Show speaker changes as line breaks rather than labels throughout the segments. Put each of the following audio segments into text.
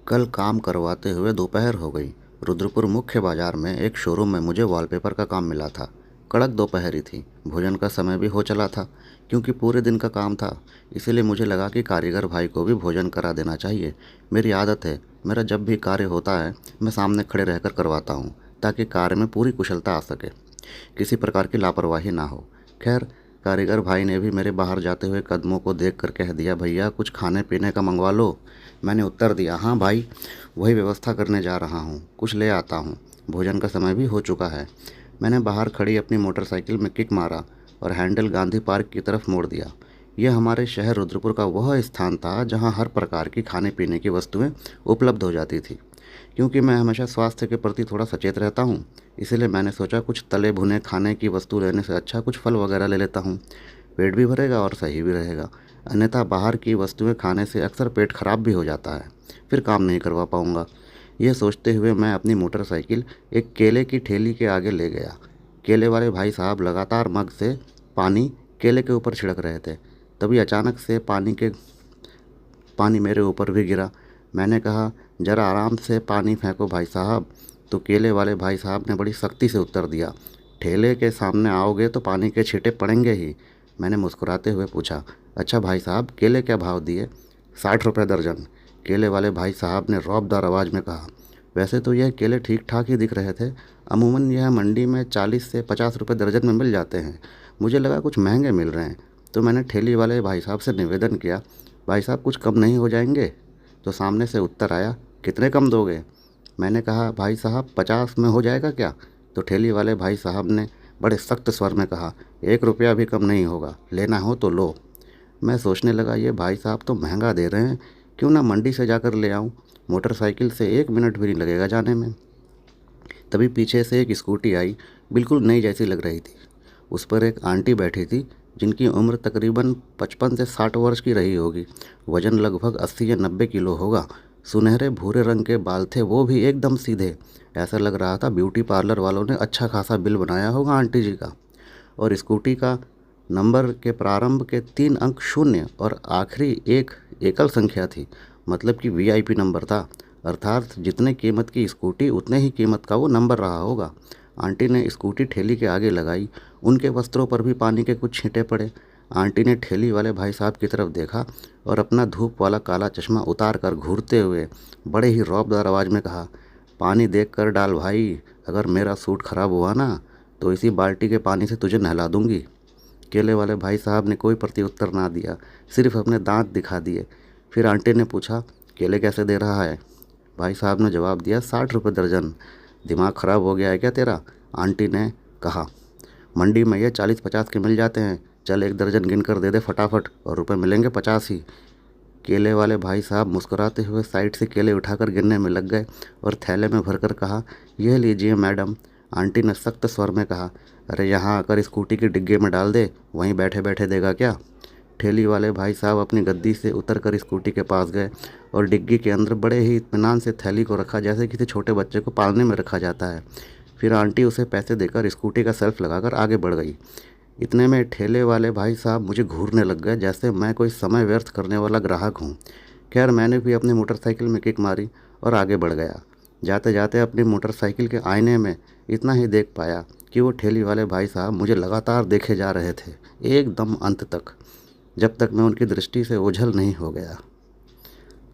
कल काम करवाते हुए दोपहर हो गई। रुद्रपुर मुख्य बाजार में एक शोरूम में मुझे वॉलपेपर का काम मिला था। कड़क दोपहरी थी। भोजन का समय भी हो चला था। क्योंकि पूरे दिन का काम था, इसीलिए मुझे लगा कि कारीगर भाई को भी भोजन करा देना चाहिए। मेरी आदत है, मेरा जब भी कार्य होता है मैं सामने खड़े रहकर करवाता हूँ, ताकि कार्य में पूरी कुशलता आ सके, किसी प्रकार की लापरवाही ना हो। खैर, कारीगर भाई ने भी मेरे बाहर जाते हुए कदमों को देख कर कह दिया, भैया कुछ खाने पीने का मंगवा लो। मैंने उत्तर दिया, हाँ भाई, वही व्यवस्था करने जा रहा हूँ, कुछ ले आता हूँ। भोजन का समय भी हो चुका है। मैंने बाहर खड़ी अपनी मोटरसाइकिल में किक मारा और हैंडल गांधी पार्क की तरफ मोड़ दिया। यह हमारे शहर रुद्रपुर का वह स्थान था जहाँ हर प्रकार की खाने पीने की वस्तुएं उपलब्ध हो जाती थी। क्योंकि मैं हमेशा स्वास्थ्य के प्रति थोड़ा सचेत रहता हूँ, इसीलिए मैंने सोचा कुछ तले भुने खाने की वस्तु लेने से अच्छा कुछ फल वगैरह ले लेता हूँ। पेट भी भरेगा और सही भी रहेगा। अन्यथा बाहर की वस्तुएं खाने से अक्सर पेट खराब भी हो जाता है, फिर काम नहीं करवा पाऊँगा। यह सोचते हुए मैं अपनी मोटरसाइकिल एक केले की ठेली के आगे ले गया। केले वाले भाई साहब लगातार मग से पानी केले के ऊपर छिड़क रहे थे। तभी अचानक से पानी मेरे ऊपर भी गिरा। मैंने कहा, ज़रा आराम से पानी फेंको भाई साहब। तो केले वाले भाई साहब ने बड़ी सख्ती से उत्तर दिया, ठेले के सामने आओगे तो पानी के छींटे पड़ेंगे ही। मैंने मुस्कुराते हुए पूछा, अच्छा भाई साहब, केले क्या भाव दिए? 60 रुपये दर्जन, केले वाले भाई साहब ने रौबदार आवाज़ में कहा। वैसे तो यह केले ठीक ठाक ही दिख रहे थे। अमूमन यह मंडी में 40 से 50 रुपये दर्जन में मिल जाते हैं। मुझे लगा कुछ महंगे मिल रहे हैं, तो मैंने ठेली वाले भाई साहब से निवेदन किया, भाई साहब कुछ कम नहीं हो जाएंगे? तो सामने से उत्तर आया, कितने कम दोगे? मैंने कहा, भाई साहब 50 में हो जाएगा क्या? तो ठेली वाले भाई साहब ने बड़े सख्त स्वर में कहा, 1 रुपया भी कम नहीं होगा, लेना हो तो लो। मैं सोचने लगा, ये भाई साहब तो महंगा दे रहे हैं, क्यों ना मंडी से जाकर ले आऊं। मोटरसाइकिल से 1 मिनट भी नहीं लगेगा जाने में। तभी पीछे से एक स्कूटी आई, बिल्कुल नई जैसी लग रही थी। उस पर एक आंटी बैठी थी, जिनकी उम्र तकरीबन 55 से 60 वर्ष की रही होगी। वजन लगभग 80 या 90 किलो होगा। सुनहरे भूरे रंग के बाल थे, वो भी एकदम सीधे। ऐसा लग रहा था ब्यूटी पार्लर वालों ने अच्छा खासा बिल बनाया होगा आंटी जी का। और स्कूटी का नंबर के प्रारंभ के 3 अंक शून्य और आखिरी एक एकल संख्या थी। मतलब कि वीआईपी नंबर था। अर्थात जितने कीमत की स्कूटी उतने ही कीमत का वो नंबर रहा होगा। आंटी ने स्कूटी ठेली के आगे लगाई। उनके वस्त्रों पर भी पानी के कुछ छींटे पड़े। आंटी ने ठेली वाले भाई साहब की तरफ देखा और अपना धूप वाला काला चश्मा उतार कर घूरते हुए बड़े ही रौबदार आवाज़ में कहा, पानी देख कर डाल भाई, अगर मेरा सूट खराब हुआ ना तो इसी बाल्टी के पानी से तुझे नहला दूंगी। केले वाले भाई साहब ने कोई प्रत्युत्तर ना दिया, सिर्फ अपने दांत दिखा दिए। फिर आंटी ने पूछा, केले कैसे दे रहा है? भाई साहब ने जवाब दिया, 60 रुपये दर्जन। दिमाग ख़राब हो गया है क्या तेरा? आंटी ने कहा, मंडी में ये 40-50 के मिल जाते हैं, चल 1 दर्जन गिन कर दे दे फटाफट, और रुपए मिलेंगे 50 ही। केले वाले भाई साहब मुस्कुराते हुए साइड से केले उठाकर गिनने में लग गए और थैले में भरकर कहा, यह लीजिए मैडम। आंटी ने सख्त स्वर में कहा, अरे यहाँ आकर स्कूटी की डिग्गी में डाल दे, वहीं बैठे बैठे देगा क्या? ठेली वाले भाई साहब अपनी गद्दी से उतरकर स्कूटी के पास गए और डिग्गी के अंदर बड़े ही इत्मीनान से थैली को रखा, जैसे किसी छोटे बच्चे को पालने में रखा जाता है। फिर आंटी उसे पैसे देकर स्कूटी का सेल्फ लगाकर आगे बढ़ गई। इतने में ठेले वाले भाई साहब मुझे घूरने लग गए, जैसे मैं कोई समय व्यर्थ करने वाला ग्राहक हूँ। खैर, मैंने भी अपनी मोटरसाइकिल में किक मारी और आगे बढ़ गया। जाते जाते अपनी मोटरसाइकिल के आईने में इतना ही देख पाया कि वो ठेली वाले भाई साहब मुझे लगातार देखे जा रहे थे, एकदम अंत तक, जब तक मैं उनकी दृष्टि से ओझल नहीं हो गया।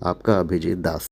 आपका अभिजीत दास।